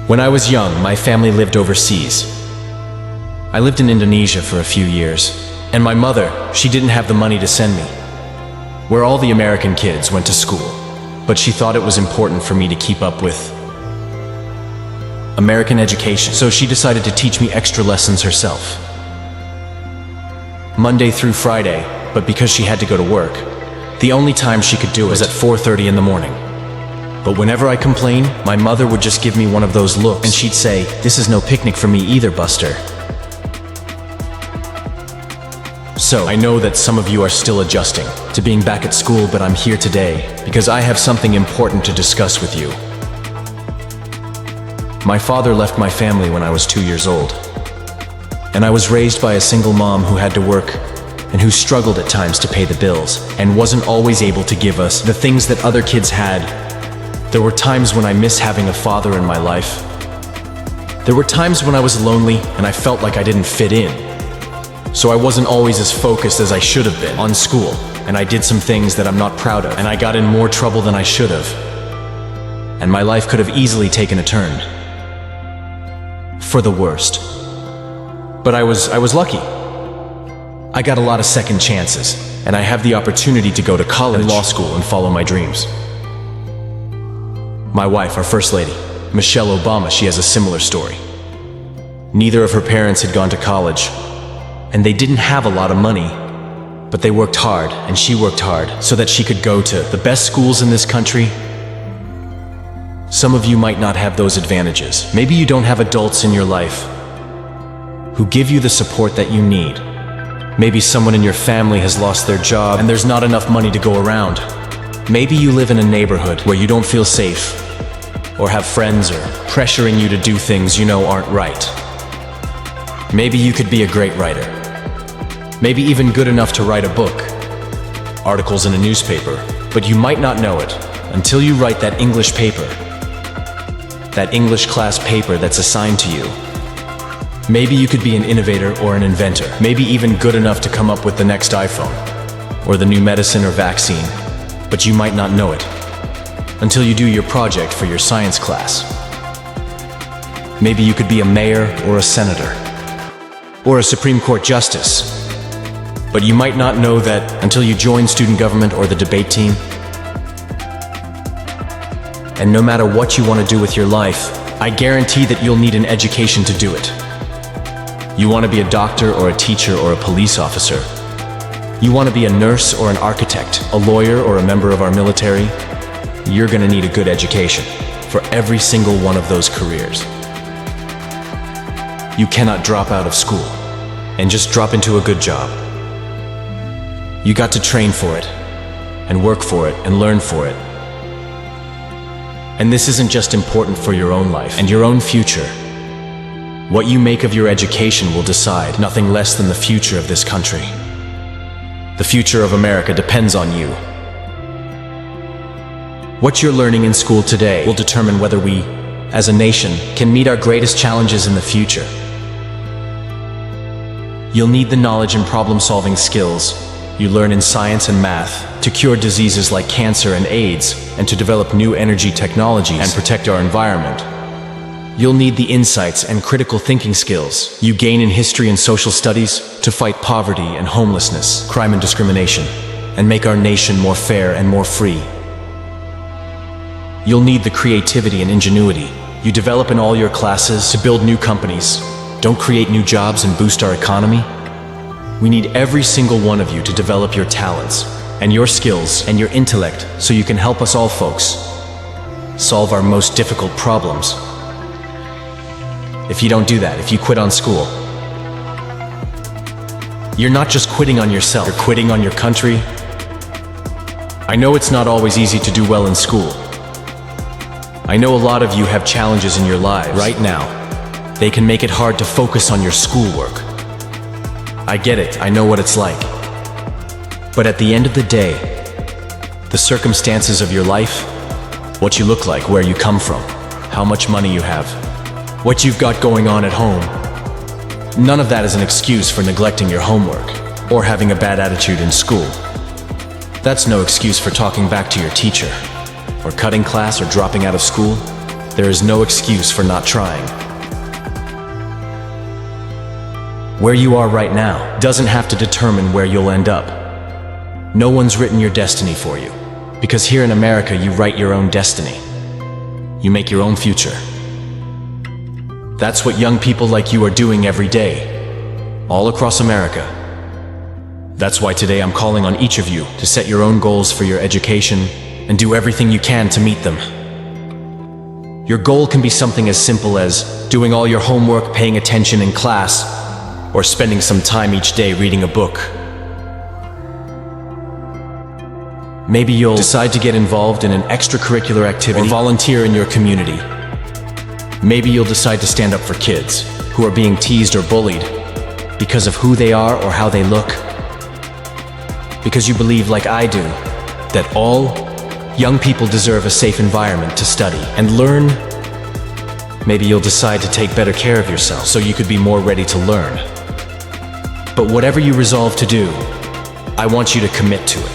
When I was young, my family lived overseas. I lived in Indonesia for a few years, and my mother, she didn't have the money to send me where all the American kids went to school, but she thought it was important for me to keep up with American education, so she decided to teach me extra lessons herself, Monday through Friday. But because she had to go to work, the only time she could do it was at 4:30 in the morning. But whenever I complained, my mother would just give me one of those looks, and she'd say, "This is no picnic for me either, Buster." So, I know that some of you are still adjusting to being back at school, but I'm here today because I have something important to discuss with you. My father left my family when I was 2 years old, and I was raised by a single mom who had to work and who struggled at times to pay the bills and wasn't always able to give us the things that other kids had. There were times when I miss having a father in my life. There were times when I was lonely and I felt like I didn't fit in. So I wasn't always as focused as I should have been on school, and I did some things that I'm not proud of, and I got in more trouble than I should have. And my life could have easily taken a turn for the worst. But I was lucky. I got a lot of second chances, and I have the opportunity to go to college and law school and follow my dreams. My wife, our First Lady, Michelle Obama, she has a similar story. Neither of her parents had gone to college, and they didn't have a lot of money, but they worked hard, and she worked hard so that she could go to the best schools in this country. Some of you might not have those advantages. Maybe you don't have adults in your life who give you the support that you need. Maybe someone in your family has lost their job and there's not enough money to go around. Maybe you live in a neighborhood where you don't feel safe, or have friends are pressuring you to do things you know aren't right. Maybe you could be a great writer. Maybe even good enough to write a book, articles in a newspaper, but you might not know it until you write that English paper, that English class paper that's assigned to you. Maybe you could be an innovator or an inventor, maybe even good enough to come up with the next iPhone, or the new medicine or vaccine, but you might not know it until you do your project for your science class. Maybe you could be a mayor or a senator, or a Supreme Court justice, but you might not know that until you join student government or the debate team. And no matter what you want to do with your life, I guarantee that you'll need an education to do it. You want to be a doctor or a teacher or a police officer. You want to be a nurse or an architect, a lawyer or a member of our military. You're going to need a good education for every single one of those careers. You cannot drop out of school and just drop into a good job. You got to train for it and work for it and learn for it. And this isn't just important for your own life and your own future. What you make of your education will decide nothing less than the future of this country. The future of America depends on you. What you're learning in school today will determine whether we, as a nation, can meet our greatest challenges in the future. You'll need the knowledge and problem-solving skills you learn in science and math to cure diseases like cancer and AIDS, and to develop new energy technologies and protect our environment. You'll need the insights and critical thinking skills you gain in history and social studies to fight poverty and homelessness, crime and discrimination, and make our nation more fair and more free. You'll need the creativity and ingenuity you develop in all your classes to build new companies, don't create new jobs, and boost our economy. We need every single one of you to develop your talents and your skills and your intellect so you can help us all folks solve our most difficult problems. If you don't do that, if you quit on school, you're not just quitting on yourself, you're quitting on your country. I know it's not always easy to do well in school. I know a lot of you have challenges in your lives right now. They can make it hard to focus on your schoolwork. I get it, I know what it's like. But at the end of the day, the circumstances of your life, what you look like, where you come from, how much money you have, what you've got going on at home, none of that is an excuse for neglecting your homework or having a bad attitude in school. That's no excuse for talking back to your teacher, or cutting class or dropping out of school. There is no excuse for not trying. Where you are right now doesn't have to determine where you'll end up. No one's written your destiny for you, because here in America, you write your own destiny. You make your own future. That's what young people like you are doing every day, all across America. That's why today I'm calling on each of you to set your own goals for your education and do everything you can to meet them. Your goal can be something as simple as doing all your homework, paying attention in class, or spending some time each day reading a book. Maybe you'll decide to get involved in an extracurricular activity or volunteer in your community. Maybe you'll decide to stand up for kids who are being teased or bullied because of who they are or how they look. Because you believe, like I do, that all young people deserve a safe environment to study and learn. Maybe you'll decide to take better care of yourself so you could be more ready to learn. But whatever you resolve to do, I want you to commit to it.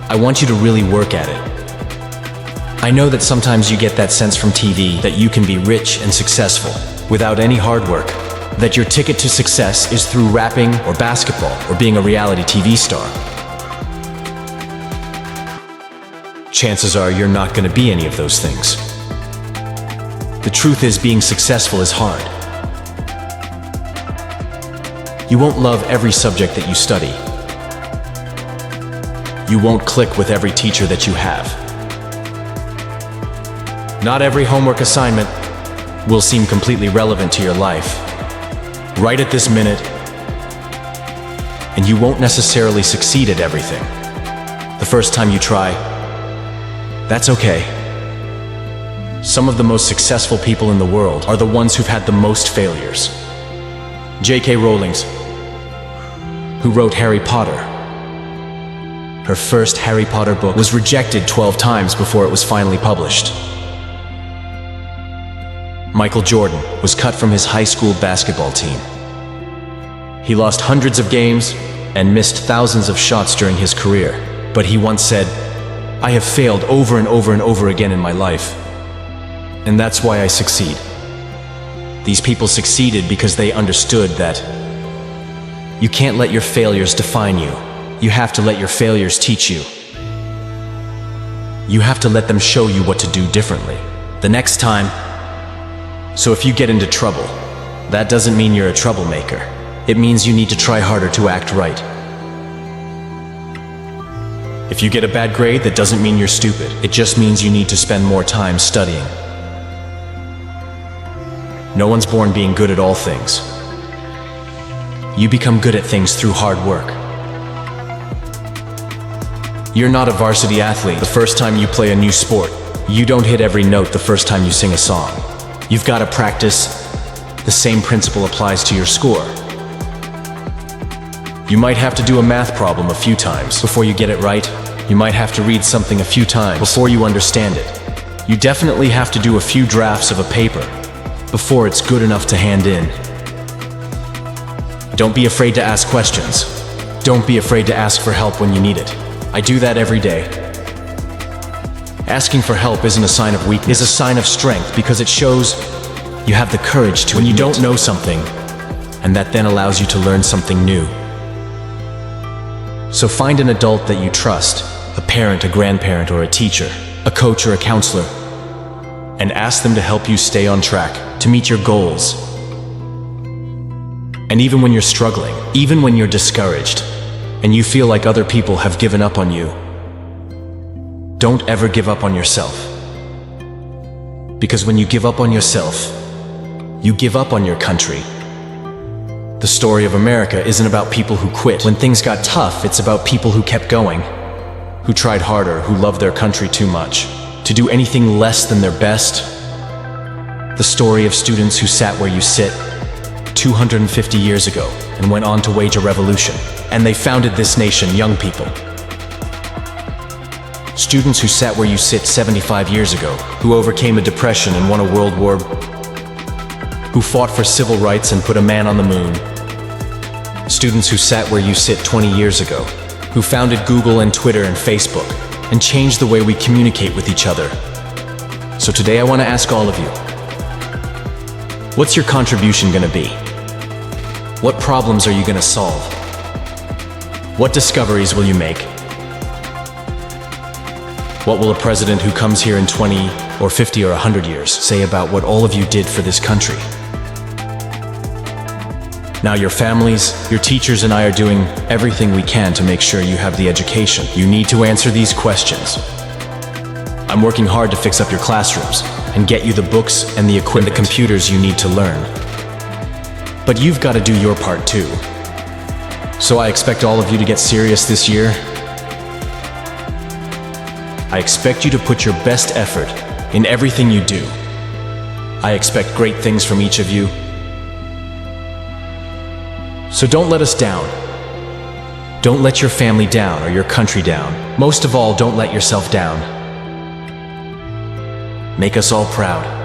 I want you to really work at it. I know that sometimes you get that sense from TV that you can be rich and successful without any hard work, that your ticket to success is through rapping or basketball or being a reality TV star. Chances are you're not going to be any of those things. The truth is, being successful is hard. You won't love every subject that you study. You won't click with every teacher that you have. Not every homework assignment will seem completely relevant to your life right at this minute, and you won't necessarily succeed at everything the first time you try. That's okay. Some of the most successful people in the world are the ones who've had the most failures. J.K. Rowling, who wrote Harry Potter. Her first Harry Potter book was rejected 12 times before it was finally published. Michael Jordan was cut from his high school basketball team. He lost hundreds of games and missed thousands of shots during his career, but he once said, "I have failed over and over and over again in my life, and that's why I succeed." These people succeeded because they understood that you can't let your failures define you. You have to let your failures teach you. You have to let them show you what to do differently the next time. So if you get into trouble, that doesn't mean you're a troublemaker. It means you need to try harder to act right. If you get a bad grade, that doesn't mean you're stupid. It just means you need to spend more time studying. No one's born being good at all things. You become good at things through hard work. You're not a varsity athlete the first time you play a new sport. You don't hit every note the first time you sing a song. You've got to practice. The same principle applies to your score. You might have to do a math problem a few times before you get it right. You might have to read something a few times before you understand it. You definitely have to do a few drafts of a paper before it's good enough to hand in. Don't be afraid to ask questions. Don't be afraid to ask for help when you need it. I do that every day. Asking for help isn't a sign of weakness, it's a sign of strength, because it shows you have the courage to when you don't know something, and that then allows you to learn something new. So find an adult that you trust, a parent, a grandparent, or a teacher, a coach or a counselor, and ask them to help you stay on track, to meet your goals. And even when you're struggling, even when you're discouraged, and you feel like other people have given up on you, don't ever give up on yourself. Because when you give up on yourself, you give up on your country. The story of America isn't about people who quit when things got tough. It's about people who kept going, who tried harder, who loved their country too much to do anything less than their best. The story of students who sat where you sit 250 years ago and went on to wage a revolution. And they founded this nation, young people. Students who sat where you sit 75 years ago, who overcame a depression and won a world war, who fought for civil rights and put a man on the moon. Students who sat where you sit 20 years ago, who founded Google and Twitter and Facebook, and changed the way we communicate with each other. So today I want to ask all of you, what's your contribution going to be? What problems are you going to solve? What discoveries will you make? What will a president who comes here in 20 or 50 or 100 years say about what all of you did for this country? Now your families, your teachers and I are doing everything we can to make sure you have the education. You need to answer these questions. I'm working hard to fix up your classrooms and get you the books and the equipment, the computers you need to learn. But you've got to do your part too. So I expect all of you to get serious this year. I expect you to put your best effort in everything you do. I expect great things from each of you. So don't let us down. Don't let your family down or your country down. Most of all, don't let yourself down. Make us all proud.